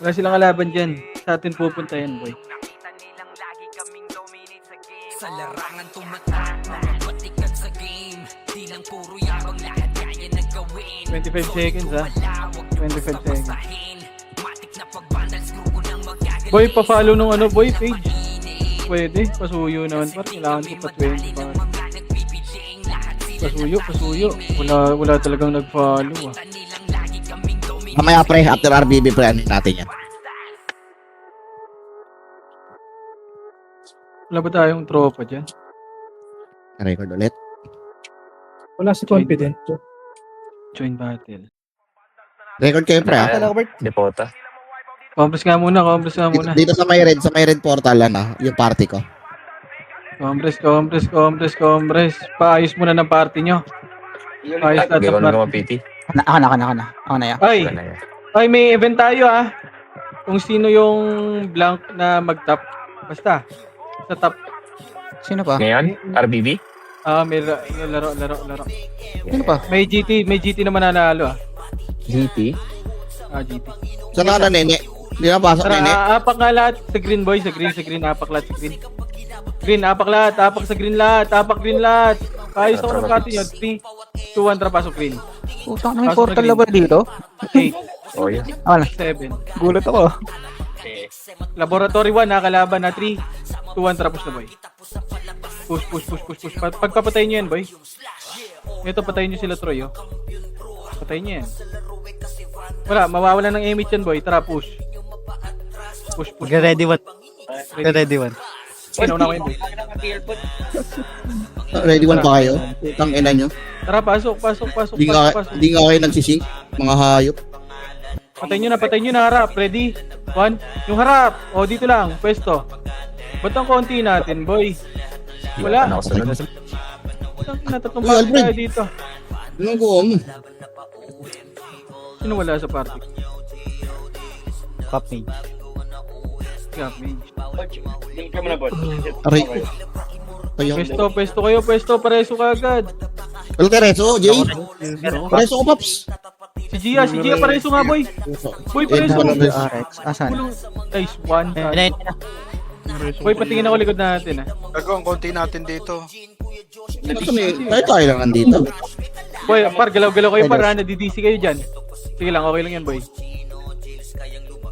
Wala silang kalaban dyan. Sa atin pupunta yan, boy. Sa larangan tumatak, mga batikan sa game. Di lang puro yabang, lahat kaya na gawin. 25 seconds, ha? 25 seconds. Matik na pagbandals, grupo ng magagaling. Boy, pa-follow nung ano, boy, page. Pwede, pasuyo naman. Parang kailangan ko pa 20 pa. Pasuyo. Wala talagang nag-follow, ah. Mamaya pre, after RBB pre, ano natin yan. Wala ba tayong tropa dyan? Record ulit. Wala si Confident. Join battle. Record kayo pre, ha? Depota. Compress nga muna. Dito sa may red portal, ano, yung party ko. Compress. Paayos muna ng party nyo. Paayos lahat Gawin ng mo party. PT. Ako na yan. Ay, may event tayo, ah. Kung sino yung blank na mag-top. Basta. Sa top. Sino pa? Ngayon, RBB? May laro. Sino pa? May GT naman nanalo, ah. GT? GT. Saan ka na, nene? Hindi na pasok, nene. Tara, apak nga lahat sa green, boy. Sa green, apak lahat sa green. Green, apak lahat. Apak sa green lahat. Apak green lahat. Ayos ako ng party nyo. 3, 2, 1, tara, pasok green. Putang na may portal na ba dito? 8, Oh, yeah. 7. Gulat ako. Laboratory 1, nakakalaban na 3, 2, 1, tara, push na, boy. Push. Pagpapatayin nyo yan, boy. Ito, patayin nyo sila, Troy, oh. Patayin nyo yan. Wala, mawawala ng image yan, boy. Tara, push. Ready one. Nauna ko yun, boy. Ready one pa kayo? Putang ina nyo. Tara, pasok. Hindi nga kayo nagsisink, mga hayop. Patayin nyo na harap. Ready? 1. Yung harap. O, dito lang. Pwesto. Ba't ang konti natin, boy? Wala. Ano ako sunod? Tatlong Uy, party Alfred. tayo dito. Anong ko mo? Sino wala sa party? Copy. Kami. Aray ko. Ayun. Pwesto. Pareso ka agad. Wala Tereso, Jay. Tereso ko, Paps. Si Gia, pareso nga, boy. Boy, pareso. RX. Asan? Nice one. Boy, patingin ako likod natin, ah. Gagawin konti natin dito. Tayo lang nandito. Boy, galaw-galaw kayo para nadidisi kayo dyan. Sige lang, okay lang yan, boy.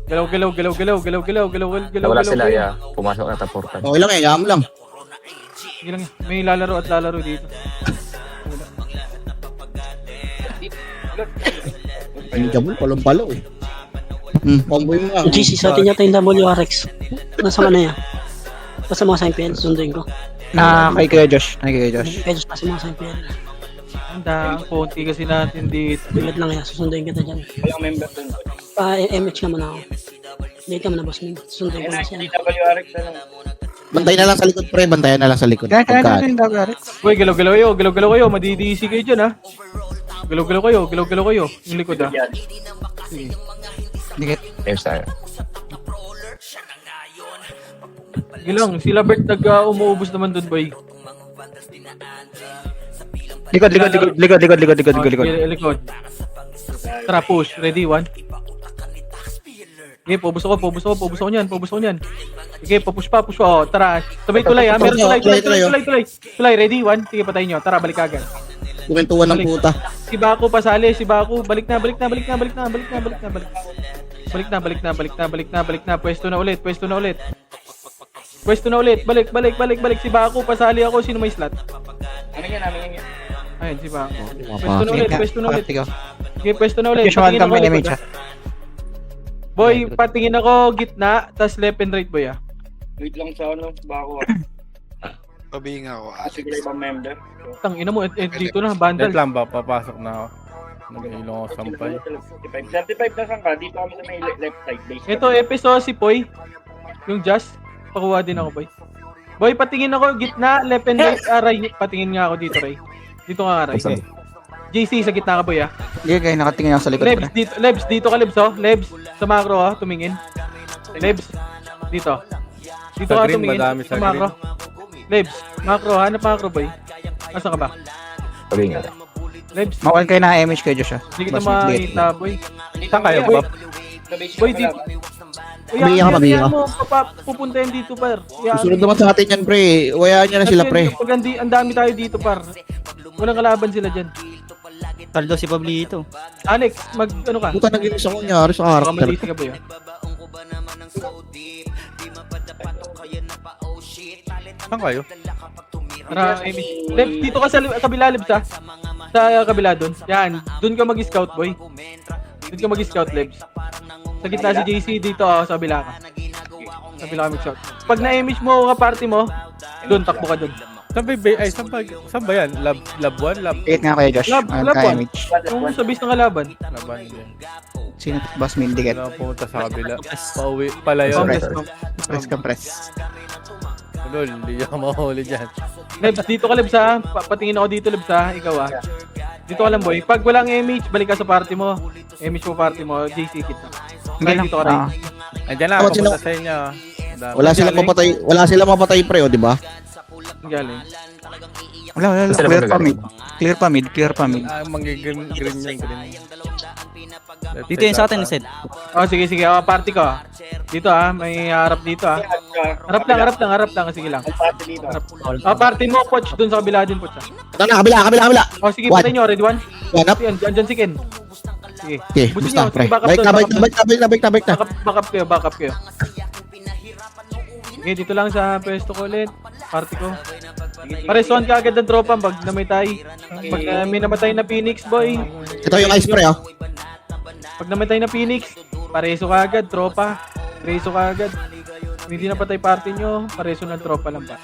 Galaw. Wala sila, yeah. Pumasok na portal. Okay lang eh, yam lang. Sige lang, may lalaro dito. Ay, jabul, palong-palo eh. Pamboy mo nga. GC, sa atin yata yung WRX. Nasa ka na yan? Basta mga sa MPL, sunduin ko. Kay Kuya Josh. Kaya just kasi mga sa MPL. Ang konti kasi natin dito. Bigat lang yan, susunduin kita dyan. Walang member dun. MH naman ako. Dito naman na boss min. Susunduin ko na siya. Bantayan na lang sa likod, pre. Bantayan na lang sa likod. Kaya yung WRX. Boy, galaw kayo. Madidisi kayo dyan, ha. Galaw kayo. Yung likod, ha. Sige. Ayos tayo. Sige lang, sila Bert umuubos naman dun, boy. Likod. Likod. Tara, push. Ready, 1. Okay, pubus ako niyan. Okay, push pa. Oh, tara. Sabay tulay, ha. Meron tulay. Ready, 1. Sige, patayin nyo. Tara, balik agad. Kumentuhan ng puta. Si Baku pasali. Balik na. Pwesto na ulit. Balik. Si Baku pasali ako. Sino may slot? Ayun, si Baku. Pwesto na ulit. Okay, pwesto na ulit. Usual Patingin ako kami likod, image, ha. Boy, patingin ako gitna, tas left and right, boy, ah. Wait lang sa ano, bako. Sabihin nga ako. Sige lang ibang member. Tangina mo, dito na, bundle. lang ba? Papasok na ako. Nag-ilong ako sampay. 35 na saan ka? Dito kami sa may left side base. Ito, episode si Poy. Yung Just. Pakuha din ako, boy. Boy, patingin ako gitna, left and right. Ray, patingin nga ako dito, Ray. Dito ka nga, Ray. JC, sa gitna ka, boy, ah. Hindi, kayo nakatingin ako sa likod. Lebs, dito ka, Lebs, oh. Lebs, sa macro, ah, tumingin. Lebs, dito. Dito ka tumingin, sa macro. Lebs, macro, hanap macro, boy. Asa ka ba? Sabihin nga. Lebs, Makuha kayo na image kay Josh, ah. hindi kita makita, boy. Saan kayo, Boy, Bob? Sa base Boy, ka di... pala. Pabiya ka, pabiya ka. mo, pupuntahin dito, par. Susunod naman sa atin yan, pre. Wayaan niya na sila, pre. Pag ang dami tayo dito, par. Walang kalaban sila dyan. Taldo si Pablito. Alex, ano ka? Puta, nag-inis ako niya sa Baka character. malisi ka ba yun? Saan kayo? Tara, Amy. Leb, dito ka sa kabila, Lebs, ha? Sa kabila doon. Yan, doon ka mag-scout, boy. Doon ka mag-scout, Lebs. Sa gitna si JC, dito sa kabila ka. Sa kabila ka mag-scout. Pag na-image mo ka party mo, doon, takbo ka doon. Saan ba yan? Lab 1? Lab 2? Hit nga kayo, Josh. Lab Kaya one. Mitch. Yung sa base ng kalaban. Laban din. Sino? Boss Min, dikit. Wala pumunta sa kabila. Pauwi pala yun. Compress. Compress, compress. Lol, hindi ako mahuli dyan. Lebs, dito ka, Lebs, ha? Patingin ako dito, Lebs, ha? Ikaw, ha? Dito ka lang, boy. Pag walang image, balik ka sa party mo. Image mo party mo, JC kit na. Hindi lang. Dito ka rin. Andiyan na, Dapat pupunta sa inyo. Dami. Wala silang mapatay, pre, o, di ba? Ang galing. Wala. Sila Clear ba pa mid. Clear pa mid. Ah, manggiging green yan, green. Dito yun sa atin, Seth. Oh, sige. Party ko, ha? Dito, ha? May harap dito, ha? Harap lang. Sige lang. Ang party dito. Party mo, Poch. Doon sa kabila din, Poch, ha? Ito na, kabila. Oh, sige, One. patay nyo. Ready, one? Yan, up. Yan, dyan si Ken. Sige. Okay, Busin basta, nyo. pre. Sige, Balik na. Back up kayo. Okay, dito lang sa pwesto ko ulit. Party ko. Pareson ka agad ng tropa pag namatay. Pag may namatay na Phoenix, boy. Ito yung ice, pre, oh. Pag namatay na Phoenix, pareso ka agad, tropa. Pareso ka agad. Kung hindi napatay party nyo, pareso ng tropa lang ba?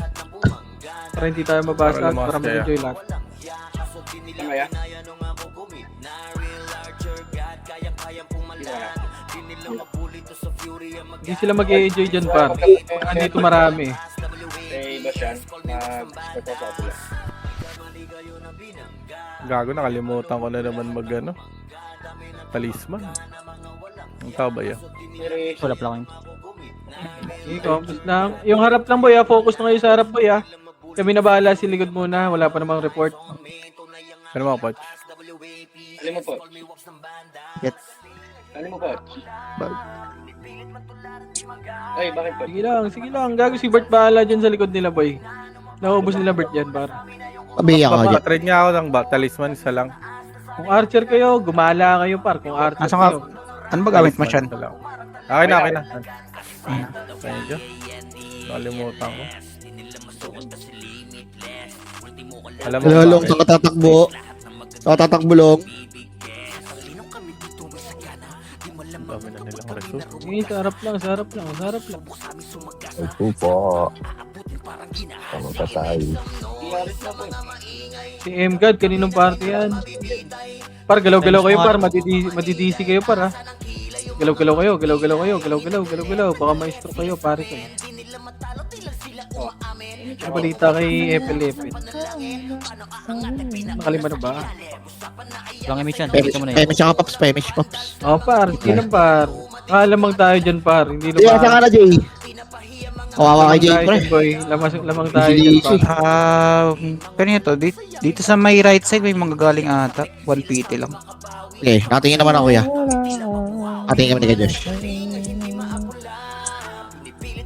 Para hindi tayo mabasag, Para para lumakas kaya. mag-enjoy lahat. Tama yan? Hindi sila mag-enjoy dyan, par. Andito marami. Eh, iba siya. Mag-spectacular. Gago, nakalimutan ko na naman talisman. Ang tao ba yan? Wala pa lang. Okay, compass lang. Yung harap lang, boy, ha? Focus na kayo sa harap, boy, ha? Kami na bahala, si likod muna. Wala pa namang report. Ano mga Poch? Alam mo po. Get. Alam mo po. Ay, bakit po? Sige lang. Gago si Bert bahala dyan sa likod nila, boy. Naubos nila Bert yan, par. Pabiya ka, dyan. Trade niya ako ng talisman, isa lang. Kung archer kayo, gumala kayo, par. Kung archer Nasaan ka? kayo. Ano ba gamit mo siyan? Isa lang. Akin na. Thank you. Nakalimutan ko. Alam mo Lalong bakit? sa katatakbo. Long. Dami na nilang resource. Sige, sa harap lang. Ito po. Pamatay. Si M-God, kaninong party yan? Par, galaw-galaw kayo, par. Madidisi kayo, par, ha? Galaw-galaw kayo. Baka ma-stroke kayo, pare kayo. Ano balita kay Epel? Nakaliman na ba? Lang image yan. Pemish Pops. Oh, par. Sige lang, par. Lamang tayo dyan, par. Hindi Jay, asa ka na, Jay? Kawawa kay Jay, tayo pre. dyan, boy. Lamang tayo dyan, par. Pero ito, dito sa may right side may mga galing ata. 1 PT lang. Okay, nakatingin naman ako, kuya. Nakatingin kami ni kay Josh.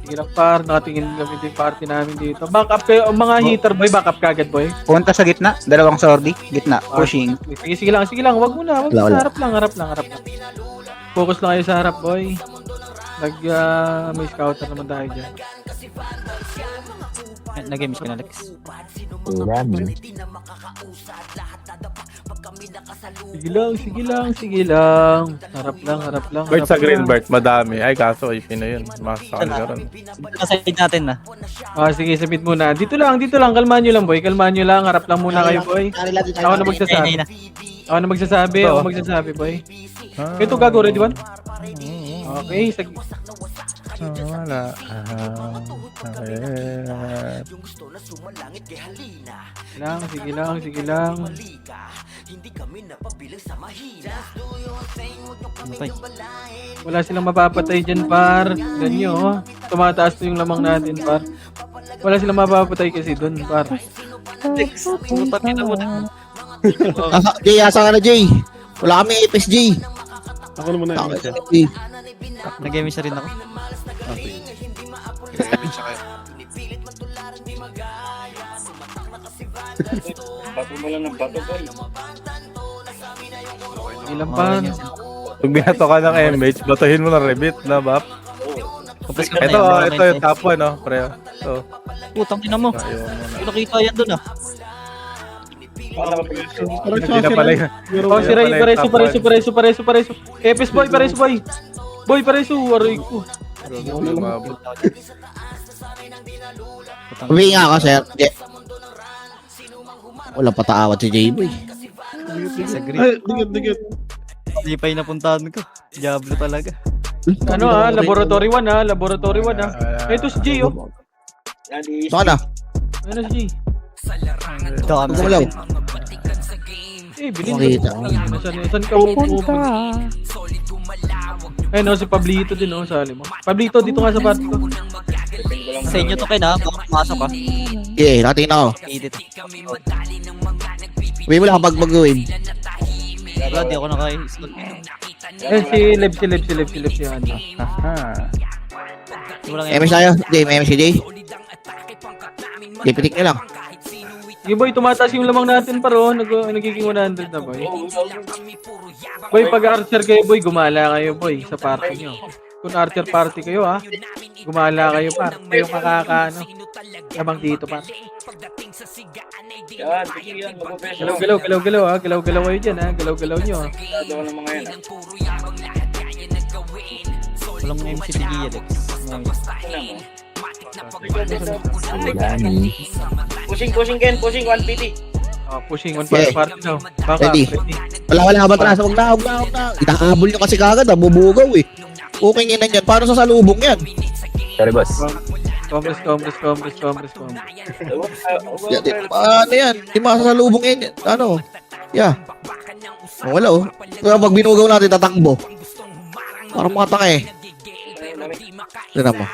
Sige lang, par. Nakatingin kami din party namin dito. Back up kayo. Ang mga hitter, boy. Back up kagad, boy. Punta sa gitna, dalawang sordi, gitna, pushing. Sige lang. Wag muna. Wala. Harap lang. Focus lang kayo sa harap, boy. May scouter naman tayo dyan. Nag-miss ka na, Alex. Dami. Sige lang. Harap lang. Bert sa green, Bert. Madami. Ay, kaso IP na yun. Masakal ka rin. Side natin na. Sige, submit muna. Dito lang. Kalmahan nyo lang, boy. Harap lang muna kayo, boy. Ako na magsasabi. Boy. Ito gago, ready one? Okay, Wala. Sige lang. Wala silang mapapatay dyan, par. Ganyo, oh. Tumataas to yung lamang natin, par. Wala silang mapapatay kasi dun, par. Jay, asa ka na, Jay? Wala kami FSG. Ako naman Jay. Nag-emish na rin ako. Siya kayo. Bato mo lang ng bato, boy. Ilang pan. Pag binato ka ng MH, batuhin mo ng rebit na bap. Kapag ka Ito, na ito yung top 1, no? Pre. Ito. Putang ina mo. Ayun mo na. Nakita yan dun ah. Hindi na pala yun. Oh, si Ray, pareso. Epes boy, pareso boy. Boy, pareso. Aray ko. Lumabot. Uwi nga ako, sir. Wala pataawat si J-Boy. Sa green. Hindi pa yung napuntahan ko. Diablo talaga. Ano laboratory 1 laboratory 1 Ito si G, oh. Saan na? Ano si G? Dami. Gumalaw. Bilhin Makita. Saan ka pupunta? Ayun, si Pablito din, sali mo. Pablito, dito nga sa party ko. Sa inyo to Ken ha. Pumasok ka. Okay, natin ako. Edit. Uwi mo lang kapag mag-wave. Wala, di ako naka-slot. Si Leb si ano. Aha. Walang MS tayo. Hindi, may MS si J. Pipitik nyo lang. Sige boy, tumataas yung lamang natin paro. Nagiging 100 na boy. Boy, pag archer kayo boy, gumala kayo boy sa party nyo. Kung archer party kayo gumala kayo par. Kayo makakaano. Labang dito par. Yan, sige yan. Mag-professional. Galaw kayo dyan Galaw nyo Masyado ka ng mga yan. Walang MCTG yan eh. Pushing, Ken. Pushing, 1PT. Pushing on Okay. party now. Baka, Ready. Wala batras. Huwag na. Itahabol nyo kasi kagad. Bubugaw eh. Okay nga yan. Paano sa salubong yan? Sorry, boss. Congress. Paano yan? Di masasalubong yan. Ano? Yeah. Wala oh. Kaya pag binugaw natin, tatakbo. Parang mga tanga eh. Tignan mo.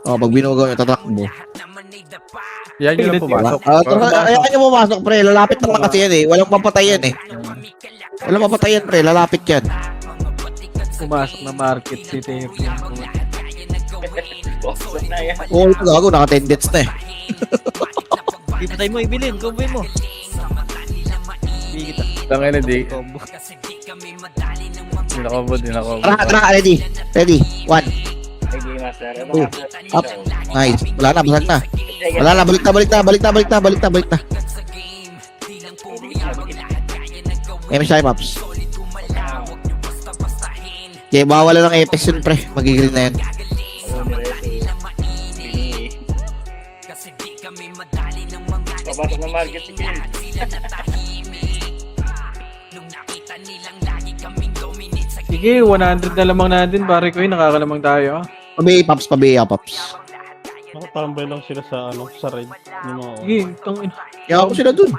Pag binugaw nyo, tatakbo. Yan yung pumasok. Ayan nyo pumasok, pre. Lalapit naman kasi yan eh. Walang papatayan eh. Walang papatayan, pre. Lalapit yan. Pumasok na market si TF. Boston na yan. Oo, ito gago. Naka 10 deaths na eh. Ipatay mo, ibilin. Combo mo. Hindi kita. Tangin na di. Combo. Di nakombo. Tara, ready. Ready. 1. Sige, master. Two. Up. Nice. Wala na, basag na. Wala na, balik na. MS tayo, Paps. Okay, bawala ng Apex yun, pre. Magigreen na yan. Papasok ng market si Ken. Sige, 100 na lamang natin. Pare ko nakakalamang tayo. Pabiya, Paps. Nakatambay lang sila sa sa raid ng mga Sige, tangin. Kaya ako sila dun.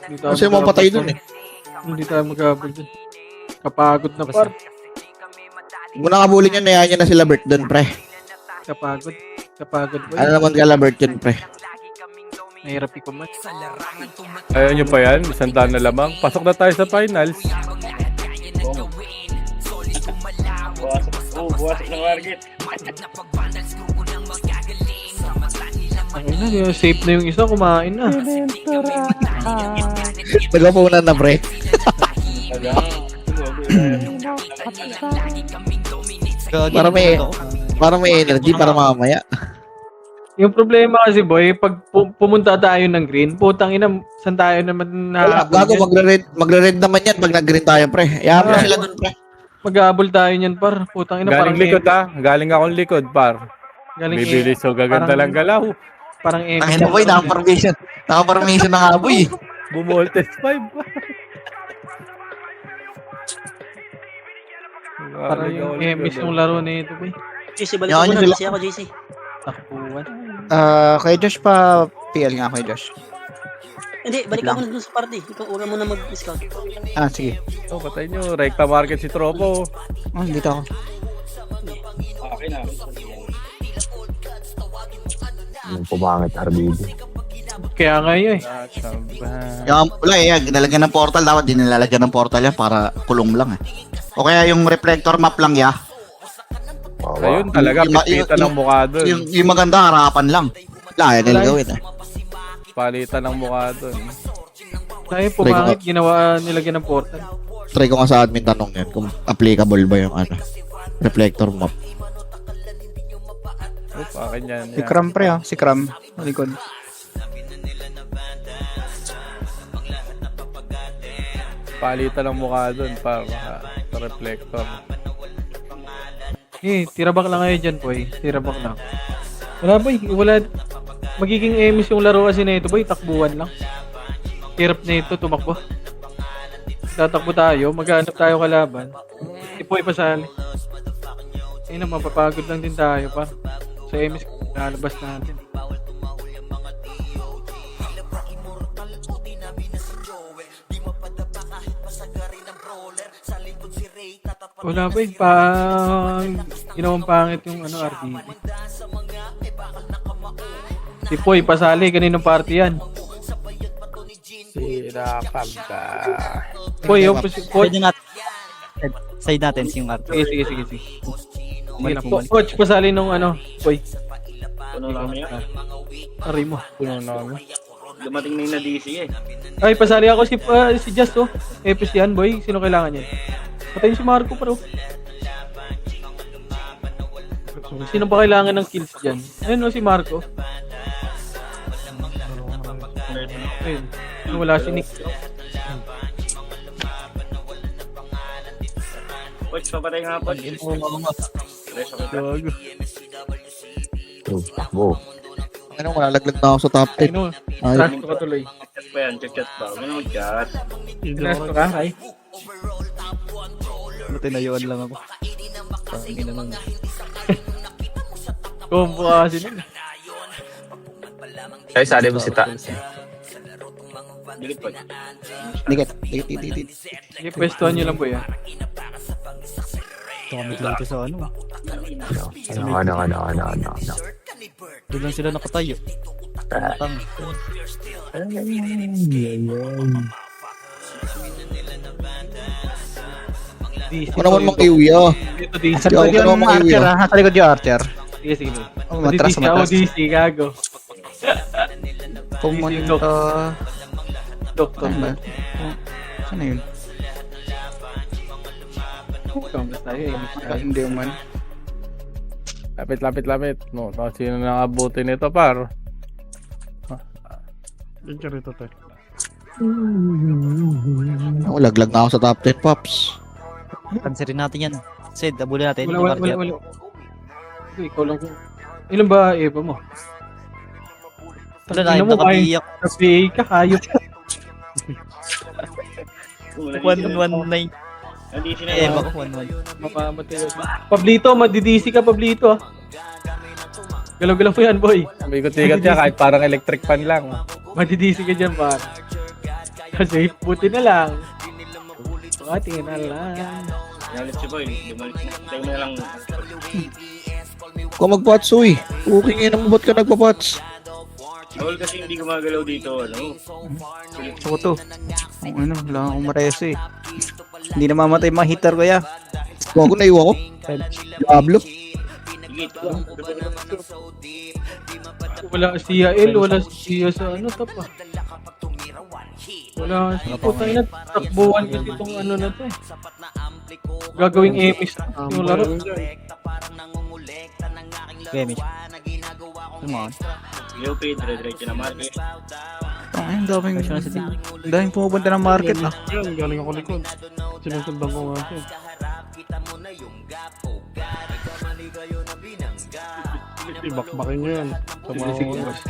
Hindi tayo Kasi mga patay dun eh. Hindi tayo maghabol dun. Kapagod na par. Kung nakabulin yan, nayaan niya na sila Bert dun, pre. Kapagod boy. Ano naman kala Bert yun, pre. Mahirap ikumat. Ayaw nyo pa yan. 100 na lamang. Pasok na tayo sa finals. Buwasok ng market. Ayun na, safe na yung isa, kumain na. Nagpapunan na, pre. Para may energy para mamaya. Yung problema kasi boy, pag pumunta tayo ng green, putang ina, saan tayo naman Wala, gago, magre-red naman yan pag nag-green tayo, pre. Ayaw mo sila dun, pre. Maghabol tayo niyan par. Putang ina, Galing likod Galing akong likod, par. Galing Bibili so gaganda lang galaw. Parang Ang boy, naka-formation. Naka-formation na nga, boy. Bumoltes 5. parang yung emis ng laro na ito boy. JC, balik Yan, ko na. yun JC ako, JC. Takbuhan. Kay Josh pa. PL nga kay Josh. Hindi, balik ako na dun sa party. Ikaw, una mo na mag-scout. Sige. Oh, patay nyo. Rekta market si Tropo. Dito ako. Okay na. Yung pumangit RBD. Kaya nga yun Wala eh, ginalagyan ng portal. Dapat din nilalagyan ng portal yan para kulong lang eh. O kaya yung reflector map lang ya. Ayun talaga, pipita ng mukha doon. Yung maganda, harapan lang. Wala, yan nila gawin eh. Palitan ng mukha doon. Tayo pumangit, ginawa nilagyan ng portal. Try ko nga sa admin tanong yan kung applicable ba yung reflector map. Akin yan. Si Cram pre ah. Si Cram. Likod. Palitan ng mukha doon para sa reflector. Tirabak lang kayo dyan, boy. Tirabak lang. Wala, boy. Wala. Magiging emis yung laro kasi na ito, boy. Takbuhan lang. Hirap na ito, tumakbo. Tatakbo tayo, maghanap tayo kalaban. Ipoy pasali. Ayun na, mapapagod lang din tayo pa. Sa emis, lalabas natin. Wala ba yung ginawang pangit yung RDB. Si Poy, pasali, kaninong party yan? Sirapan ka. Poy, yung Poy. Pwede natin. Side natin yung art. Sige. Sige na, Coach, pasali nung Poy. Puno namin yan. Aray mo. Puno na kami. Dumating na yung na-DC eh. Ay, pasali ako si Just, oh. Epis yan, boy. Sino kailangan yan? Patayin si Marco, bro. Sino ba kailangan ng kills dyan? Ayun, si Marco. Ayun. Wala si Nick. Coach, papatay nga po. Takbo. Ano, malalaglag na ako sa top 10. Ayun, Ay, trash ko tuloy. Chat pa yan, chat pa. Ano mag-chat? Trash ko ka, ay. Tinayuan lang ako. Pangin naman. Combo kasi nila. Ay, sali mo si Ta. Dilit po. dikit. Sige, pwestuhan nyo lang, boy, ah. Kami dito sa ano. Ano. Doon lang sila nakatayo. Tang. DC. Ako naman mag-iwi Dito, DC. Sa likod yung Archer ha? Nasa likod yung Archer. Sige. Matras. DC, gago. Pumunta. Doktor. Saan na yun? Kamusta tayo, Hindi man. Lapit. No, sino nakabuti nito, par? Diyan ka rito, te. Ako, laglag na ako sa top 10, Pops. Cancerin natin yan. Sid, abulin natin. Wala. Ikaw lang. Ilan ba Eva mo? Wala na, nakabiyak. Kasi ka, hayop. 119. Na-DC na Eh, yan. baka 1-1. Mamamatay ako. Pablito, madidisi ka, Pablito. Galaw-galaw mo yan, boy. May ikot-ikot niya kahit parang electric fan lang. Madidisi ka dyan, par. Kasi buti na lang. Tingin na lang. Nalit si Boy. Tayo mo na lang. Kung mag-pots, uy. Okay nga naman, ba't ka nagpa-pots? Bawal kasi hindi gumagalaw dito. Photo. Wala akong marese eh. Hindi na mamatay mga hitter ko ya. Bago na iwan ko. Diablo. Wala si Yael, wala si Sia sa top ah. Wala si putang ina, takbuhan kasi itong na to. Gagawing emis yung laro. Game it. Come on. Leopard, dire-diretso na market. Ang daming pumupunta ng market na. Yan, galing ako likod. Sinusundan ko nga siya. Ibakbakin nyo yan. Sa mga oras.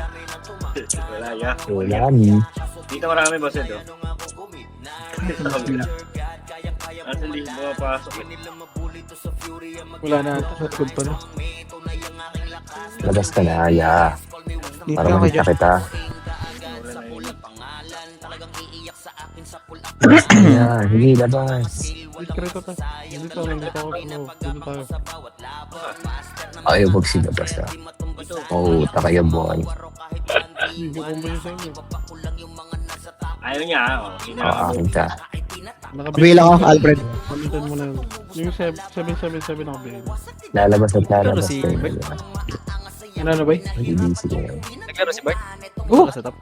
Wala, ya. Wala ni. Dito marami ba ito? At hindi pumapasok eh. Wala na ata. Good pa na. Labas ka na, ya. Dito Para ako makita dyan. kita. Yan, hindi labas. Discreto tayo. Dito ako. Dito tayo. Ayaw magsilabas na. Oo, takay ang buhay. Hindi ko kumbayo sa inyo. Ayaw niya, oh. Hindi na Oo, kita. Kabila ko, Alfred. Palitan mo na yun. Yung 777 ako bilhin. Lalabas at Pero lalabas. si kayo. Bert. Ano ba? Busy ka na. Naglaro si Bart? Oh! Wala sa top.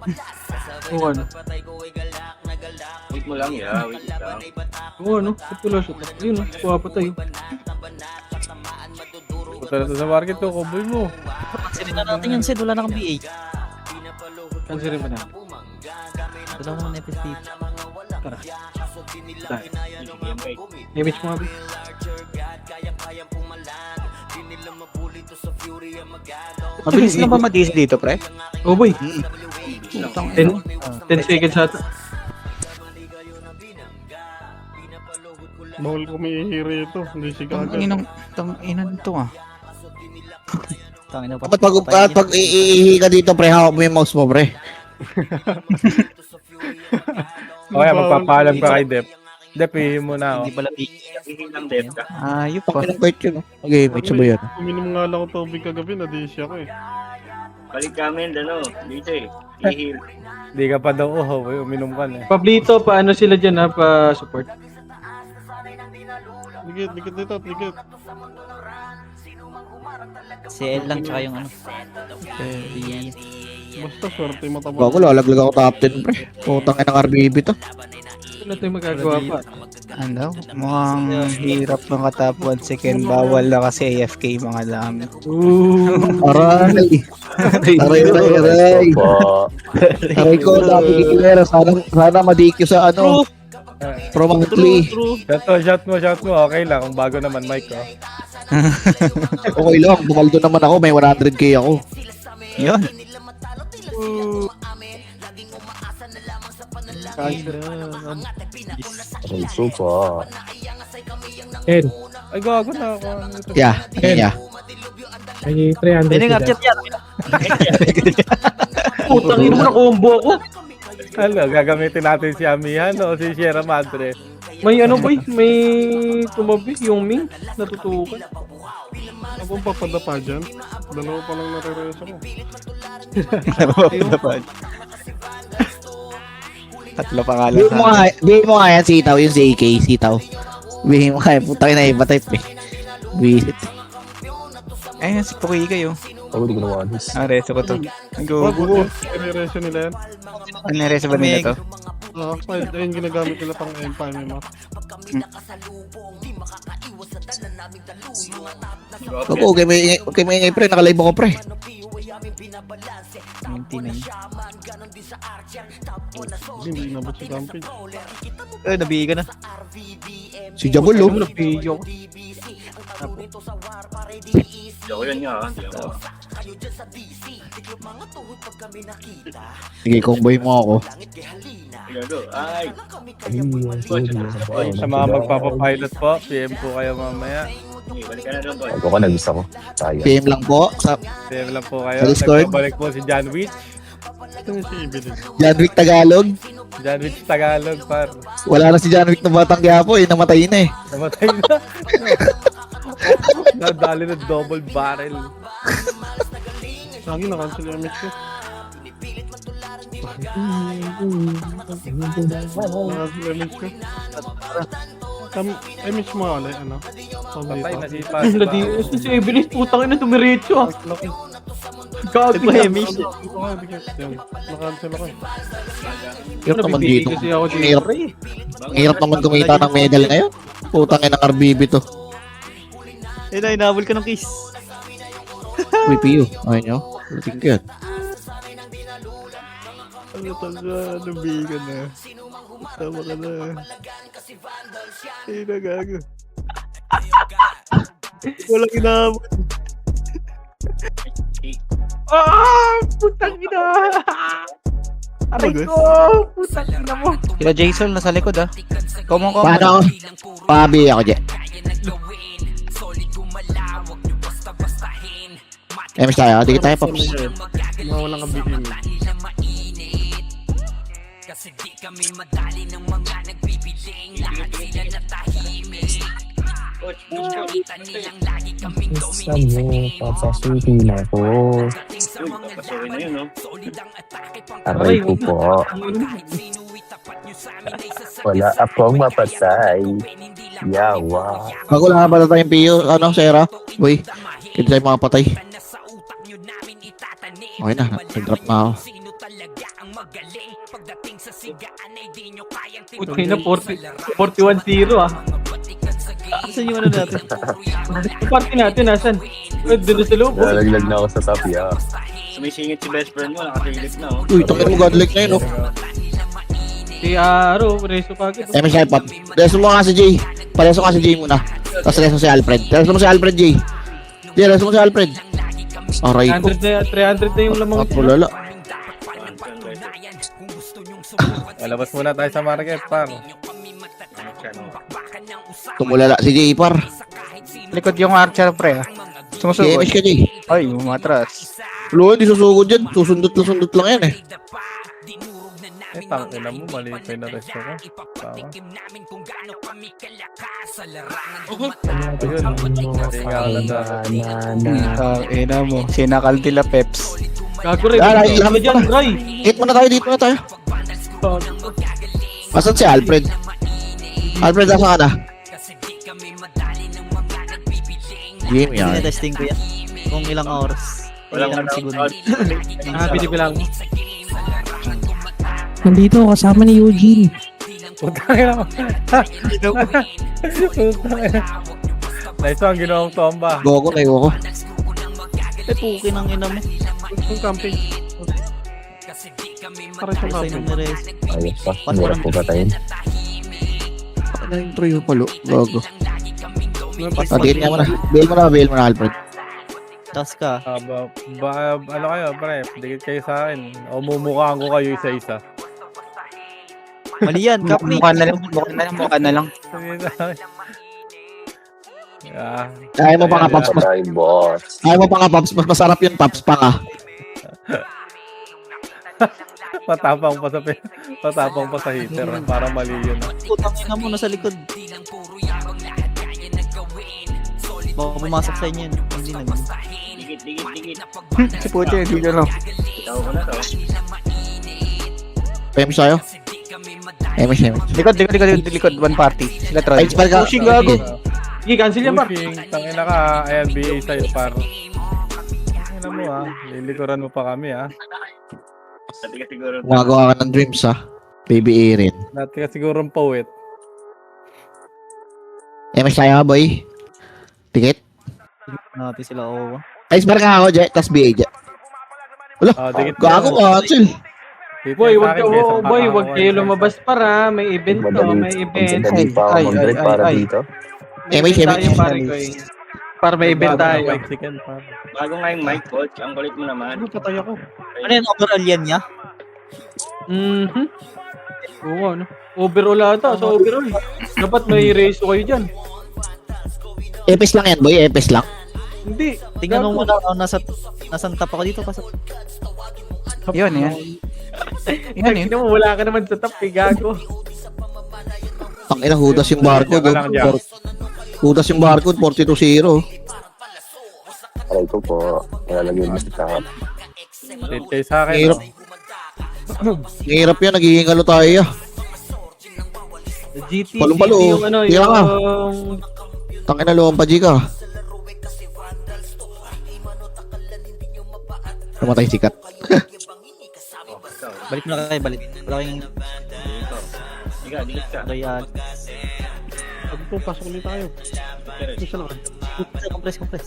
Oo, ano? Wait mo lang, ya. Wait lang. Oo, ano? Ito lang siya. Ayun, no? Kuha pa tayo. Punta na to sa market to, kuboy mo. Pansinin na natin yan, Sid. Wala na kang BA. Cancerin pa na. Wala na ng FSP. Tara. Image mo nga, Bi. Mabilis na ba mag-DC dito, pre? Oh, boy. 10 seconds ata. Bawal ko may ihiri ito. Hindi si Gaga. Tanginan to ah. Tangina pa. Dapat pag iihi ka dito, pre, hawak mo yung mouse mo, pre. Okay, magpapaalam ka kay Dep. Dep, ihi mo na Hindi ako. pala BA. Hihinang death ka. Ayop pa. Pakilang bait yun, no? Mag-image ba yun? Uminom nga lang ako tubig kagabi, na-DC ako eh. Balik kami, ano, dito eh. Ihil. Hindi ka pa daw, uminom ka na. Pablito, paano sila dyan ha? Pa-support? Ligit dito, ligit. Si L lang tsaka yung ano. Si... Basta swerte mataba. Bago, lalaglag ako top 10, pre. Putang ina ng RBB to. Ano tayo magagawa pa? Ano? Mukhang hirap ng katap 1 second. Bawal na kasi AFK mga dami. Aray! Aray! Opo. Aray ko, dati kikilera. Sana madikyo sa ano. Pro monthly. Shot mo. Okay lang. Kung bago naman, Mike, oh. Okay lang, bumaldo naman ako. May 100k ako. Yun. Raiso po. Ay, gago na ako. Yeah, yeah. Bining upchat yan. Putang ina mo na combo ako. Ano, gagamitin natin si Amihan o si Sierra Madre. May ano boy? May tumabi yung Ming natutukan. Ako ang papadapa dyan. Dalawa pa lang nare-resa ko. Tatlo pa nga lang. Bihin mo nga yan, sitaw, yung ZK, sitaw. Bihin mo nga yan, putang ina, iba type eh. Visit. Ayun, si Puki kayo. Ako di ko nawa this. Reso ko to. Go. Nare-resa nila yan. Ano na-reso ba nila to? Ayun ginagamit nila pang empire mo. Ako, okay may ingay pre, nakalive ako pre. 99. Hindi inabot si Rampage. Nabihi ka na. Si Jabul, oh. Video ko. Hindi ako yan nga, hindi ako. Sige, comboy mo ako. Gago, ay. Ay, Sa mga magpapapilot po, PM po kayo mamaya. Okay, balik ka na doon, boy. Bago ka na gusto ko. Sayang. PM lang po. Sa PM lang po kayo. Sa Discord? Nagbabalik po si John Witch. Ito yung si Evelyn. John Wick Tagalog. John Witch Tagalog, par. Wala na si John Wick na batang Quiapo eh. Namatay na eh. Namatay na. Nadali na double barrel. Sa akin, na-cancel yung MH ko. Na-cancel yung MH ko. MH mo alay, ano? Patay na si Ladi, si Evelyn, putang ina tumiretso ah. Laki. Gago Ito Hemish. Dito ka, dikit. Yan. Na-cancel ako. Hirap naman Nabibigay dito. kasi ako Ang hirap. Ang hirap naman kumita ng medal ngayon. Putang ina ng RBB to. Eh na, inabol ka ng kiss. WPU. Ayun nyo. Luting ka. Ano talaga, nabihi ka na. Tama ka na. Eh, nagago. Walang inabol. Putang ina! Aray ko! Putang ina mo! Kila Jason, nasa likod ah. Common. Paano ako? Pabi ako dyan. MS tayo. Dikit tayo, Pops. Mawalan ka BM. Kasi di kami madali ng mga nagbibiling. Lahat sila natahimik. Kita nilang lagi kaming dominate sa game. Papasuki na po. Dating sa mga Papasukin na yun, no? solid ang atake pang Aray ko po. kahit sino itapat. Wala akong mapatay. Yawa. Bago lang ba tayong Pio, ano, Sarah? Boy, hindi tayo makapatay. Okay na, nag-drop na ako. Puti na, 41-0 ah. Asan yung ano natin? Yung party natin, nasan? Doon na sa loob. Nalaglag na ako sa top, yeah. Sumisingit si best friend mo, nakatigilip na oh. Uy, tangin mo godlike na yun, oh. Si Aro, reso ka agad. Eh, may side pop. Reso mo nga si Jay. Pareso ka si Jay muna. Tapos reso si Alfred. Reso mo si Alfred, Jay. Jay, reso mo si Alfred. Aray ko. 300 na yung lamang. At wala. Malabas muna tayo sa market, par. Tumulala si Jay, par. Likod yung archer, pre. Sumusugod. GMS ka, Jay. Ay, umatras. Luwa, hindi susugod dyan. Susundot lang yan, eh. Tangina mo, mali pa yung na-resto ko. Tama. Ayun, mali nga ako nanda. Ina mo. Sinakal tila Peps. Gago rin. Ah, Hindi lahat dyan, pala. Roy. Dito muna tayo, dito muna tayo. Asan si Alfred? Alfred, nasa ka na? Game yan. Testing ko yan. Kung ilang oras. Walang Ilang segundo. Binibilang mo. Nandito, kasama ni Eugene. Putangin ako. Putangin. Nice one, ginawang tomba. Gogo na ko. Eh, pukin ang ina mo. Yung camping. Para siyang Sa camping. inyong nares. Ayos pa, ang hirap ko patayin. Ano yung trio palo? Gogo. Patingin nga muna. Bail mo na, Alfred. Tas ka. Ano kayo, pre? Dikit kayo sa akin. O mumukhaan ko kayo isa-isa. Mali yan, kapni. Mukha na lang. Sige sa akin. Yeah. Kaya mo pa nga, Paps. Patay, boss. Kaya mo pa nga, Paps. Mas masarap yun, Paps, pa nga. Patapang pa sa heater. Parang mali yun. Putang ina mo, nasa likod. Baka pumasok sa inyo yun. Hindi na. Si Puti, hindi na lang. Ikaw ko na to. Pems tayo? Emes. Likod. One party. Sila troll. Ay, spell ka. Pushing gago. Sige, cancel yan, par. Pushing. Tangina ka. NBA sa'yo, par. Tangina mo, ha. Lilikuran mo pa kami, ha. Dati ka siguro. Gumagawa ka ng dreams, ha? Baby Erin. Dati ka siguro ang poet. Emes tayo, boy. Tikit. Natin sila Owa. Ay, spell ka ako, Jay. Tas BA, Jay. Wala. Dikit Gago ka, chill. Boy, wag kayo lumabas para. May event to, may event. Hindi pa ako mag-drive para dito. Emes. Para may event tayo. Mexican, par. Bago nga yung mic, coach. Ang kulit mo naman. Patay ako. Ano yan, overall yan niya? Oo, ano. Overall ata, sa overall. Dapat may race kayo dyan. Epes lang yan, boy. Epes lang. Hindi. Tingnan mo muna, nasan tap ako dito kasi. Yun. Tingnan mo, wala ka naman sa top, eh, gago. Ang ina, hudas yung barcode. Diyan ka lang dyan. Hudas yung barcode, 42-0. Aray ko po. Nalalagay mo sa top. Date kayo sa akin, Hirap. no? Ngirap yan, naghihingalo tayo. GT, Palong-palo, GT yung ano, tira ka. yung... Tangina, lumang pa, G ka. Namatay sikat. Balik na kayo, balik. Wala kayong Ika, dikit ka. royal. Sabi ko, pasok ulit tayo. Gusto na ka. Compress. Complex.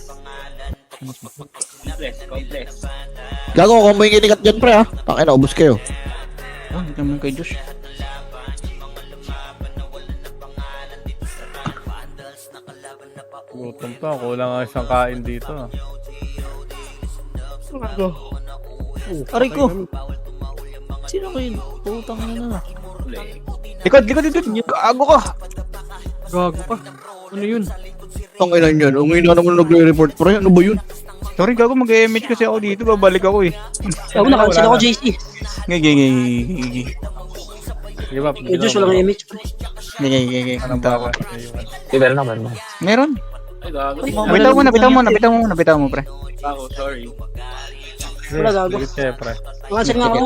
Gago, combo yung kinikat dyan, pre, ha? Tangina, ubus kayo. Hindi naman kay Josh. Gutom to. Kulang ang isang kain dito. ah. Aray ko! Sino ko yun? Putang na. Likod. Gago ka. Gago ka. Ano yun? Tangina yun. Ungina naman nagre-report, pre. Ano ba yun? Sorry, gago. Mag-MH kasi ako dito. Babalik ako eh. Ako nakancel ako, JC. Gigi. Give up. Eh, Diyos, walang image. Gigi. Anong Punta ako. baka? Meron naman. Meron. Ay, gago. Bitaw mo, pre. Ako, sorry. Wala, gago. Dikit kayo, pre. Nakancel nga ako.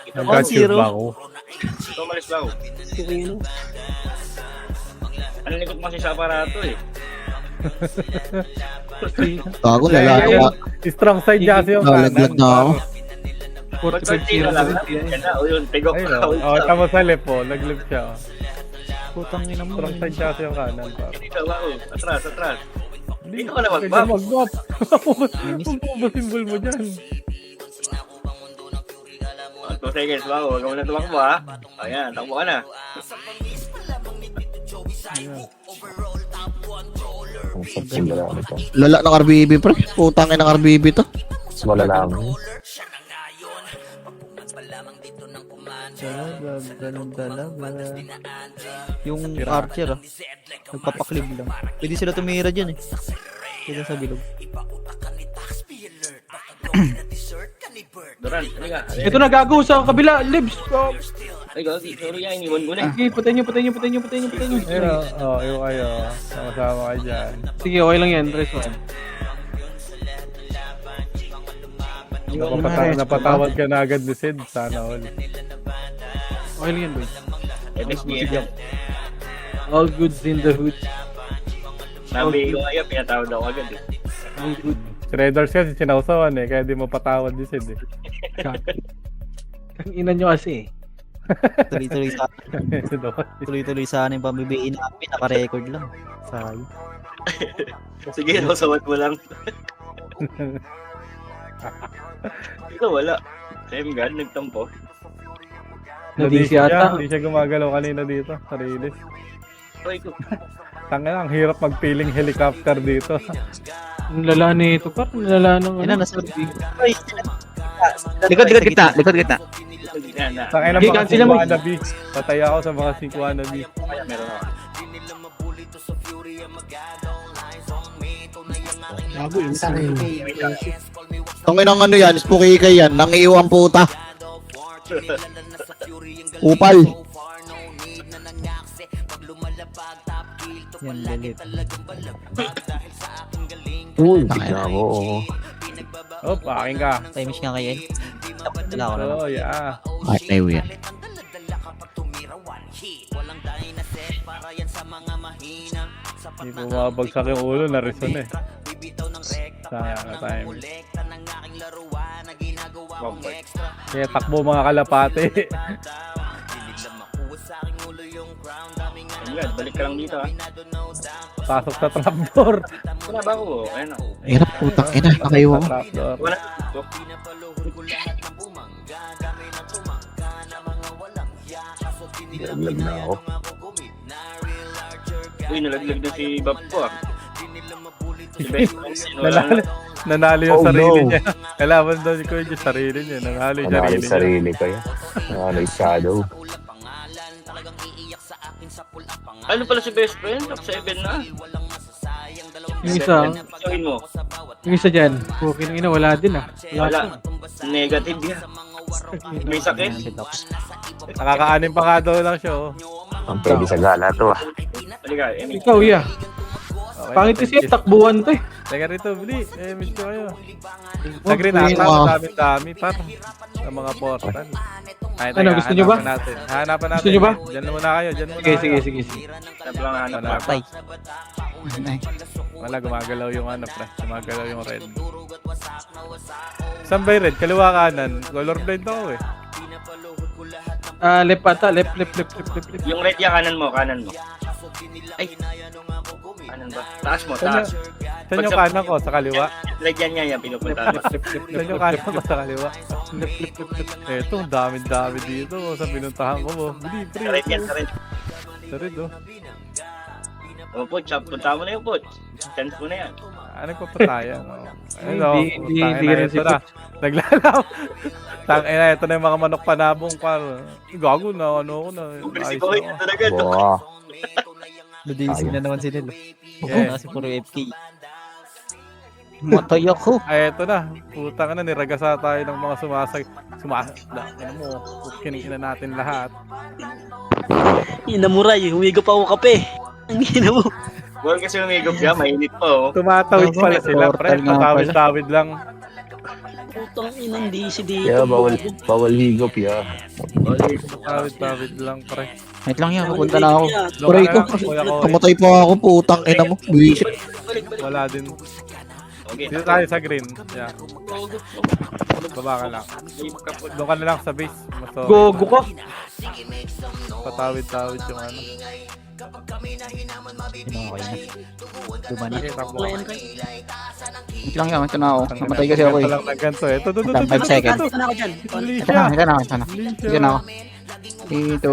Nag-got you ba ako? Ito malis ba ako? Yung ano. Ano likod mo kasi sa aparato eh. Gago, lalaki ka. Strong side niya kasi yung Nalaglag na ako. 45-0 lang. na rin. Yan na, o yun, tigok Ayun ka. o. Tama sa left po. Nag-left siya. Putang ina mo. Strong side siya kasi yung kanan. Par. Dito ba ako? Atras. Hindi Dito ka na Pwede mag-bump. mag-bump. Ang symbol mo dyan. 2 seconds ba ako? Huwag ka muna tumakbo ha. Ayan, takbo ka na. Ang simula nito. Lala ng RBB, pre. Putang ina ng RBB to. Mas malalaman. Ganun talaga. Yung Archer nagpapaklib lang. Pwede sila tumira dyan eh. Pwede sa bilog. Doran, halika. Ito na, gago sa kabila. Libs. Oh. Ay, gagi. Sorry yan, iniwan ko na eh. Sige, patayin nyo. Ayun o. Yung kayo. Sama-sama kayo dyan. Sige, okay lang yan. Rest one. Napatawad ka na agad ni Sid. Sana all. Okay lang yan, boy. MSBM. All goods in the hood. Sabi ko kaya, pinatawad ako agad eh. All good. Shredders kasi sinausawan eh. Kaya di mo patawad ni Sid eh. Ang ina nyo kasi. Tuloy-tuloy sana yung pambibiin namin. Naka-record lang. Sayang. Sige, nasawat mo lang. Ito wala. Same gun, nagtampo. Nadisi ata. Hindi siya gumagalaw kanina dito. Sa release. Ay, ko. Tanga ang hirap magpiling helicopter dito. Ang lala nito, par. Ang lala ng Yan na, ano. nasa Likod kita. Yan na. Tangay na Hindi, mga cancel mo. wannabe. Patay ako sa mga 5 wannabe. Kaya meron ako. Tungin ang ano yan, spooky kay yan. Nangiiwang puta. Upal. Yan, galit. Uy, tignan mo. Oh, paking ka. Time-ish nga kayo. Wala ko na lang. Oh, yeah. Ay, na yan. Hindi bumabagsak yung ulo. Narison eh. Sayang na time. Kaya takbo mga kalapate. Ayan, balik ka lang dito ha. Pasok sa trapdoor. Wala ba ako? Ayan ako. Hirap, putang ina. Nakaiwan ko. Trapdoor. Wala. Nalaglag na ako. Uy, nalaglag na si Bob ko ah. Si best friend, wala Nanalo, na. nanalo yung Oh, sarili no. niya. Kalaban daw ko yung sarili niya. Nanalo yung Nanalo sarili yung niya. sarili ko yan. Nanalo yung shadow. Ano pala si best friend? Top 7 na. Yung isa, Sabihin mo. yung isa dyan. Pukin ina, wala din ah. Wala. Negative yan. May sakit. Nakakaanin pa nga daw lang siya. Oh. Ang pwede sa gala to ah. Halika, Emmy. Ikaw, yeah. Okay, Pangit kasi yung takbuhan to eh. Teka rito, Bili. Miss ko kayo. Oh, Sa green okay. ata, Wow. madami-dami par. Sa mga portal. Ay, Ano, gusto nyo ba? Hanapan natin. Gusto nyo ba? Diyan na muna kayo. Diyan muna Sige, kayo. sige. Sabi lang hanap Wala. Patay. Wala, gumagalaw yung ano, pre. Gumagalaw yung red. Saan ba yung red? Kaliwa kanan. Colorblind ako eh. Left ata, left. Yung red yan, kanan mo. Ay. Kanan ba? Taas mo, taas. Saan yung kanan ko? Sa kaliwa? Red yan, pinupunta mo. Saan yung kanan ko? Sa kaliwa? Eto, ang dami-dami dito. Sa pinuntahan ko mo. Bili, pre. Sa red yan, sa red. Sa red, oh. O, Poch, punta mo na yung Poch. Chance mo na yan. Ano ko pa tayo? Hindi rin si na. Naglalaw. Tangina, ito na yung mga manok panabong par. Gago na, ano ko na. Bilis si Ayos Boy, na. ito na agad. Wow. Nadisig na naman si Nel. Yeah. Kasi puro FK. Matay ako. Ay, ito na. Putang na, niragasa tayo ng mga ano mo, kinikinan natin lahat. Inamuray, humiga pa ako kape. Ang ina mo. Huwag kasi umigop ka, mainit pa oh. Tumatawid pala sila, pre. Portal nga pala. Patawid-tawid lang. Putang inang DC dito. Yeah, bawal higop, yeah. Tawid lang, pre. Wait lang yan, pupunta na ako. Doon Pray ka ko. na lang, Kuya Koy. Kamatay pa ako, putang ina mo. Buwisit. Wala din. Okay. Dito tayo sa green. Yeah. Baba ka lang. Doon ka na lang sa base. Mas okay. Gogo ko. Patawid-tawid yung ano. Nakita ko. Wait lang yan, ito na ako. Namatay kasi ako eh. Ganto lang ng ganto eh. Ito, 5 seconds. Ito na ako dyan. Ito na, ito na, ito na. Ito na ako. Dito.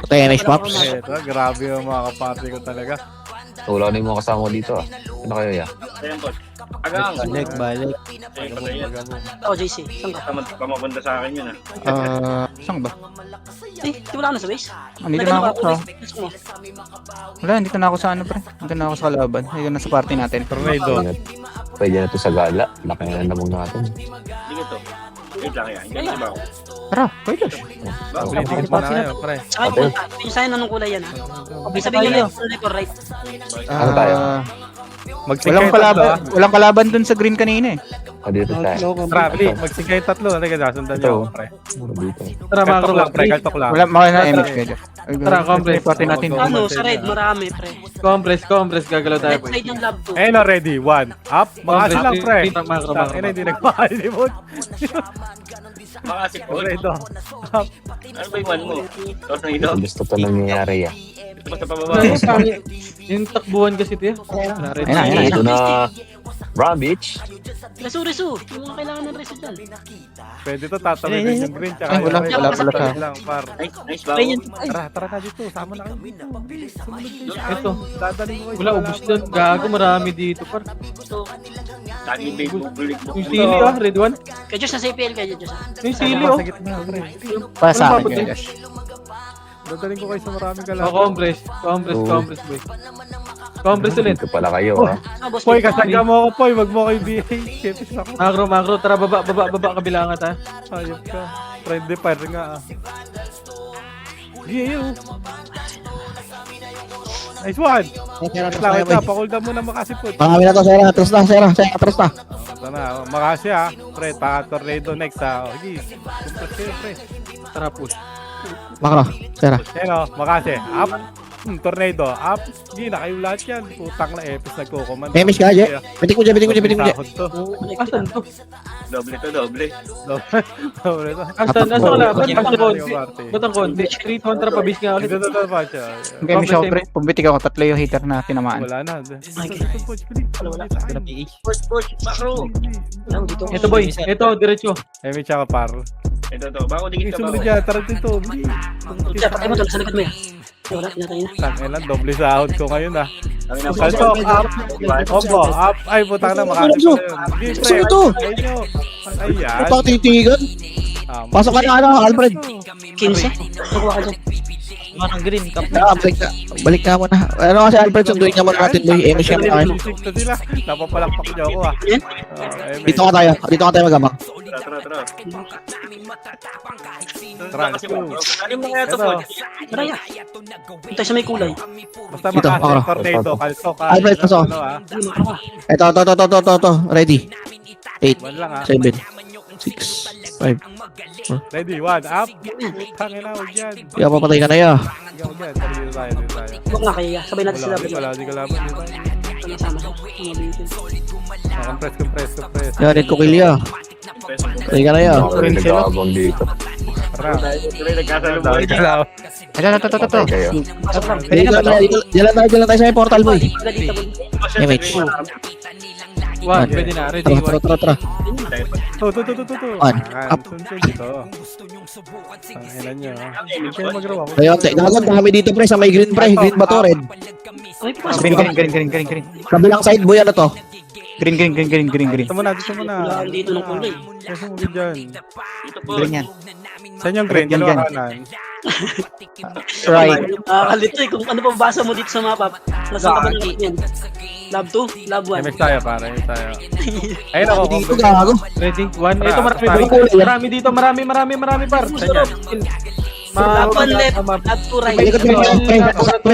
Patay na yung pops. Ito, grabe yung mga kaparte ko talaga. Wala na yung mga kasama ko dito, ah. Ano kayo, yeah? Ayan po. Agang. Balik. Ako, JC. Saan ka? Pamapunta sa akin yun ah. Saan ba? Eh, di wala ka na sa base? Andito na ako sa... Gusto mo? Wala, dito na ako sa ano pre. Dito na ako sa kalaban. Dito na sa party natin. Tornado. Pwede na to sa gala. Laki na namang natin. Sige to. Wait lang yan. Ganyan ba ako? Tara, pwede. Ulitin mo na kayo, pre. Saka pumunta. Yung sa'yo anong kulay yan ha? Okay, sabihin nyo left or right. Ano tayo? Walang kalaban, walang kalaban dun sa green kanina eh. O, dito tayo. Tara, Lee, magsing kayo tatlo. Halika dyan, sundan nyo ako, pre. Dito. Tara, mga Kaltok lang, pre. pre. Kaltok lang. Wala, makaya na MH kayo. Tara, compress. Party natin. Ano, sa red, marami pre. Compress, gagalaw tayo, Left boy. side ng lab 2. Eh, no, ready. One. Up. Makasi lang, pre. Macro. Tangina, hindi nagpahalimot. Makasip po. Tornado. Up. Ano ba yung one mo? Tornado? Gusto to nangyayari, yeah. Ito ba sa pababa mo? Yung takbuhan kasi ito yan. Ayun Ito na. Brown Beach. Resu. Yung mga kailangan ng resu dyan. Pwede to, tatawid din yung green. Tsaka Ay, wala, yung red. wala pala siya. Lang, par. Nice bago. Tara na dito. Sama na kayo dito. Bilis, sumunod kayo. Ito. Dadaling ko kayo. Wala, ubus doon. Gago, marami dito, par. Lagi yung big bubulik mo. Yung sili, red one. Kaya Diyos, nasa APL kaya Diyos. Yung sili, oh. Sa gitna, pre. Para sa Walang akin papatay. yun, Josh. Dadaling ko kayo sa maraming Oh, kalaban. compress, boy. Compress ulit. Ito pala kayo, ah. Ah, boss, Poy, wait. kasagya mo ako, Poy. Wag mo kayo BA. Kepis ako. Macro. Tara, baba, kabilangan ta. Ayop ka. Friendly fire nga, ah. Sige, yun. Nice one. Wait lang. Pakulda mo na makasipod. Marami na to, Sera. Atras na. Ito na, makasi ah. Pre, tornado next ah. Sige, kumpas kayo, pre. Tara, push. Makro, Sera. Yan o, makasi. Up. Tornado. Up. Sige, na kayo lahat yan. Putang na epis nagkukuman. MH ka, Je. Bitik mo dyan. Sahod to. Asan to? Doble to, doble. Doble to. Asan kalaban? Ba't ang konti? Party. Ba't ang konti? 3 kontra pa bis nga ulit. Ito pa siya. Ang game show, pre. Pumbitik ako. Tatlo yung hater na tinamaan. Wala na. Push, macro. Ito, boy. Ito, diretso. MH ako par. Ito to. Bako dikit ka Sumunod ba? dyan, tara dito. Diyan, patay mo doon, sa likod mo yan. Wala, pinatay na. Tangina, doble sahod ko ngayon ah. Kami na Kaltok, up. Opo, up. Ay, putang na, makasip ko na yun. Sige, pre. Sino to? Ayun. Ayan. Ito ang titigan. Pasok ka na, Alfred. 15? Nakuha ka dyan. Parang green cup. Balik ka muna. Ano kasi Alfred, sunduin ka muna natin, boy. MH ka muna. Ito sila. Napapalakpak niyo ako ah. Yan? Dito ka tayo magamang. Tara. Tara, let's go. Ano mo kaya to, Ito. Pod? Tara ya. Punta sa may kulay. Basta Dito, makasip, ako. tornado, kaltok ah. Alfred, pasok. Ano ah. Hindi, makro ka. Ito. Ready. 8, One lang ah. 7, 6, 5. Ready, one, up. Tangina, huwag yan. Kaya papatay ka na ya. Sige, huwag yan. Tara, dito tayo. Huwag nga kaya. Sabay natin sila. Wala, di kalaban. Dito tayo. Sama siya. Mga bitin. Compress. Yan, net ko kill ya. Patay ka na ya. Nagkakabang dito. Tara. Nagkasalubong. Ito. Kayo. Diyan lang tayo sa may portal, boy. Wala dito, boy. MH. One, pwede na. Ready, one. Tara. To. One, up. Sunod dito. Tanginan nyo. Hindi kayo magrawa. Ayun, kami dito, pre, sa may green, pre. Green ba to, red? Ay, pasok. Green. Kabilang side, boy, ano to? Green. Dito muna. Wala kang dito ng kulay. Kasi mo dyan. Green yan. Saan yung green? Yan, Dalawa yan. kanan. Right. Nakakalito eh. Kung ano pa basa mo dito sa mapa. Nasa ka ba ng yan? Lab 2, lab 1. MX tayo, pare. Tayo. Ayun ako. Dito, gago. Ready, one. Ito, Tara, marami, tara. marami dito. Marami, par. Saan yan? One left, at two right. Sa likod mo, pre.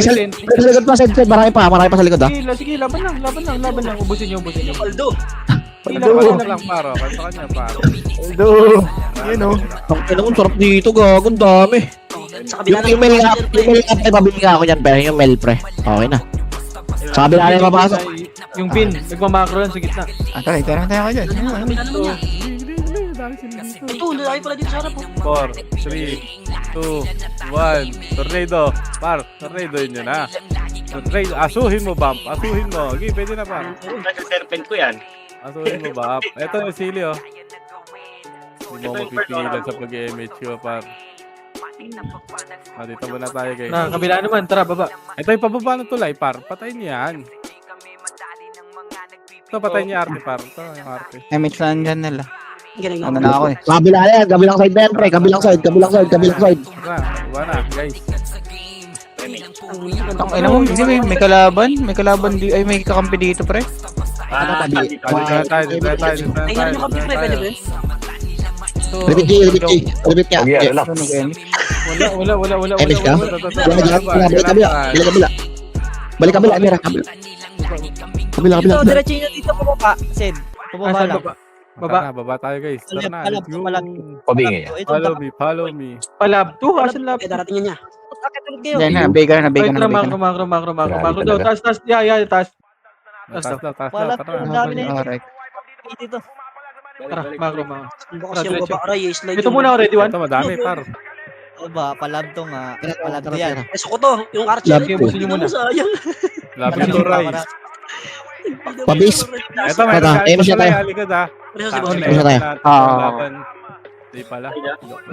Sa likod pa, Sed. Marami pa sa likod, ah. Sige, laban lang. Ubusin niyo. Aldo. Kanta lang, paro. Kanta ka niya, paro. Aldo. Yun o. Ang ina ko, sarap dito, gago. Ang dami. Sa kabila Yung mail nga, pabili nga ako dyan, pero yung mail, pre. Okay na. Sa kabila na yung mapasok. Yung pin, nagmamakro yan sa gitna. Tayo ka dyan. Kabila naman niya. Ito, lalaki pala dito sa harap. 4, 3, 2, 1. Tornado. Par, tornado yun ha. Tornado. Asuhin mo, Bump. Asuhin mo. Okay, pwede na, par. Nasa serpent ko yan. Asuhin mo, Bump. Ito yung sili, oh. Hindi mo mapipigilan sa pag-MH ko, par. Dito muna tayo, guys. Na, kabila naman, tara, baba. Ito yung pababa ng tulay, par. Patayin niya yan. Ito, patayin niya arte, par. Ito yung arte. MH lang dyan nila. Galing Ano na ako eh. Kabila na yan, kabilang side na yan, pre. Kabilang side. Tara, buwan na, guys. Ang ina mo, hindi may kalaban. May kalaban di ay may kakampi dito, pre. Dito na tayo. Ay, nga nyo kapit, pre. Pwede ba yun? Repeat ka. Okay, relax. Wala. MH ka? Balik kabila, Amira. Kabila. Ito, diretso nyo dito pababa. Sed, pababa lang. Baba tayo, guys. Tara na, let's go. Pabingi. Follow me. Palab 2, asan lab? Darating niya. Akit ulit kayo. Yan na, bigger na. Ay, tara, makro daw. Taas. Yeah, taas. Taas na, Wala, tara. ang dami na yun. Alright. Dito. Tara, makro. Bukas yung baba, aray. Slide Ito muna, ready one? Ito, madami, par. Ba, palab to nga. Palab to yan. Peso ko to. Yung archer. Lab ko. Ubusin niyo muna. Sayang. Lapit to rise. Pabis. Ito, may Tara, nagkain MH pa na tayo. sa likod, ha. Preso si Tapos Boss. na Tapos na tayo. laban. Di pala.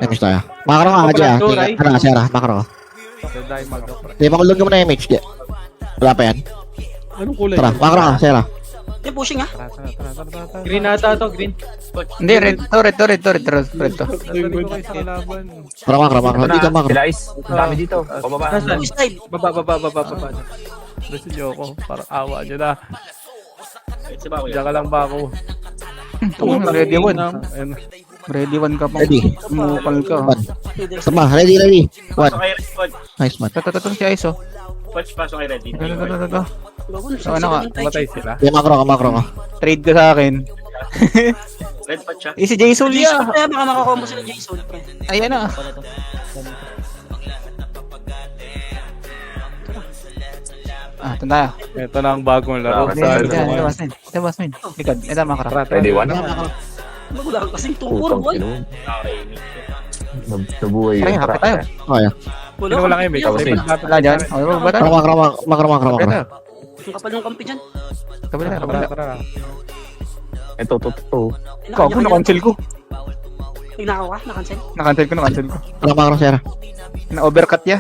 MH tayo. Makro nga, Adja. Ano, Sarah, makro. Sedai mag. Di, makulog ka muna MH. Di. Wala pa yan. Anong kulay? Tara, makro nga, Sarah. Yung pushing ha. Tara. Green ata to, green. Hindi, red to. Ito sa kalaban. Makro. Dito, makro. Sila Ice. Ang dami dito. Pababa. Nasaan? East side. Baba. Kasi Joko, parang awa niya na. Si Bako Diyan ka lang ba ako? Ready one. Ayun. Ready one ka pa. Ready. Mukal ka. One. Tama, ready. One. Pasok kay Coach. Nice, man. Ito si Ice, oh. Coach, pasok kay Ready. Ito. So, ano ka? Matay sila. Di, makro ka. Trade ka sa akin. Red patch siya. Si Jason Jason, ya. kaya baka makakombo sila Jason, pre. Ayan na. Ito tayo. Ito na ang bagong laro. Ito, Basmin. Likod. Ito, makara. Ready one. Magula ka kasing tungkol, Putang boy. ino. Okay. Nabuhay Ay, yung hapit track. tayo. Kaya. Wala lang image. Tapos yun. Wala dyan. O, ba tayo? Makro. Ang kapal ng kampi dyan. Tara. Ito. Kapo, na-cancel ko. Nagnakaw ka? Nakancel? Na-cancel ko. Makro, Sarah. Na-overcut ya.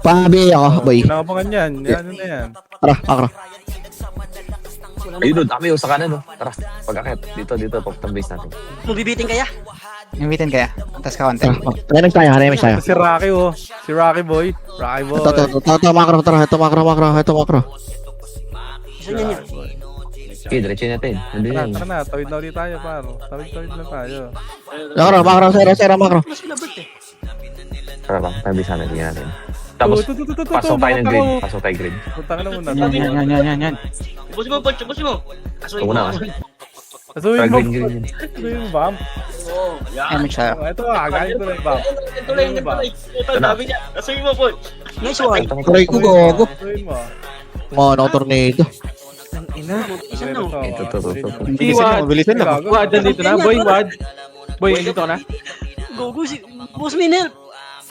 Pabi ako, boy. Pinakampangan yan. Ano na yan. Tara, makro. Ayun doon, dami yung sa kanan. Tara, pag-akit. Dito, papunta base natin. Mabibiting kaya? Imitin kaya. Tapos ka konti. Remix tayo. Si Rocky, oh. Si Rocky boy. Ito, makro. Ito, makro. Isa niya niya. Okay, diretso natin. Nandun yan. Tara na. Tawid na ulit tayo, paro. Tawid lang tayo. Makro, Sarah, makro. Mas pinabot eh. Tara lang, tayo base natin. Tingnan natin. Tapos, pasok tayo ng grid. Pasok tayo grid. Punta ka na muna. Yan. Ubusin mo, Coach. Ubusin mo. Ito muna. Asuhin mo. Green. Asuhin mo, Bam. Oo. Yan. MH tayo. Ito galing ko lang, Bam. Tuloy. Ito, dami niya. Asuhin mo, Coach. Nice one. Tuloy ko, gogo. Asuhin mo. Ano, tornado. Isa na. Ito. Bilisan na. Wad, dito na. Boy, Wad. Boy, dito ka na. Go, si Boss Min, help.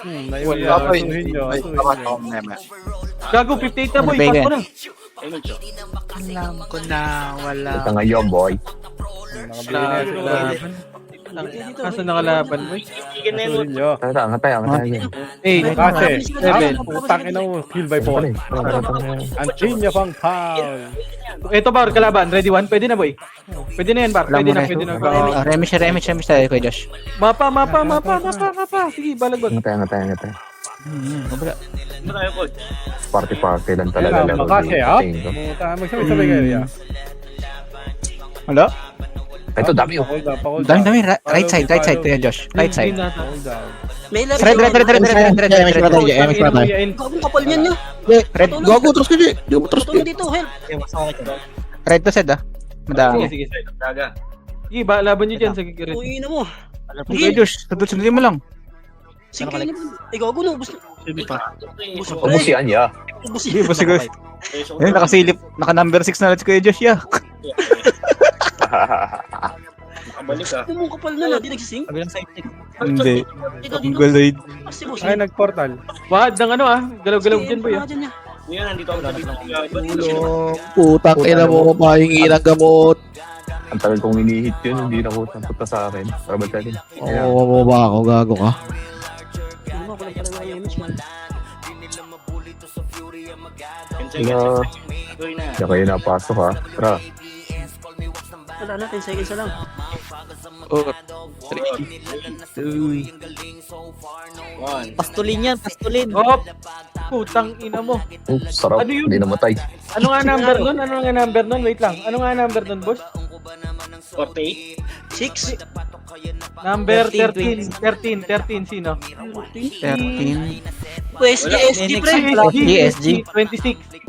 Naiwan yan. Asuhin nyo. Gago, 58 na, boy. Bigay. Pass mo na. Ayun, Coach. Alam ko na wala. Ito ngayon, boy. Nakabili na yan. Kaso nakalaban, boy. Igan na yun. Asuhin nyo. Tara, angat tayo. Kasi, 7. putang ina mo, kill by 4. Ang chain niya pang foul. Ito, Bar, kalaban. Ready one? Pwede na, boy. Pwede na yan, Bar. Pwede na. Remix tayo kay Josh. Mapa. Sige, balagbag. Angat tayo. Kabila. Ano tayo, Coach? Party lang talaga. Kailangan laro makasya, dito. ha? Tingin ko. Magsabay-sabay kayo, ya. Wala? Ito, dami oh. Hold up. Dami. Right side kay Josh. Right side. Hold down. May level. MX patay dyan, MX patay. Gagong kapal niyan niya. Red, gago, trust ka dyan. Di mo trust Tulong ka. dito, help. Red to set ah. Madami. Sige, sige. Daga. Sige, laban nyo dyan sa kikirit. Uy, na mo. Okay, Josh. Sundin mo lang. Sige, kayo na ba? Ay, gago na. Ubus na. Sige pa. Ubus na. Ubus yan, ya. Ubus Hindi, yan. boss ko. Eh, nakasilip. Naka number 6 na si Kuya Josh, yeah. Kabalik ah. Yung kapal na, di nagsising. Sabi lang side check. Hindi. Dito, Ang dito. galoid. Kasi boss. Ay, nag-portal. Wahad ng ano galaw-galaw dyan boy ah. Dyan niya. Kuya, nandito ako sa Tulong. Putang ina mo, pahingi ng gamot. Ang tagal kong hinihit yun, hindi na punta sa akin. Para ba tayo? Oo, mo ba ako, gago ka? Ano mo, kulang pala ng image man. Kaya kayo napasok ha. Tara. Wala na, 10 seconds na lang. Pastulin yan, pastulin. Oh, putang ina mo. Sarap. Ano yun? Hindi namatay. Ano nga number nun? Ano nga number nun? Wait lang. Ano nga number nun, boss? 48? 6? Number 13, 13. Sino? 13. Pues, GSG pre. GSG. 26.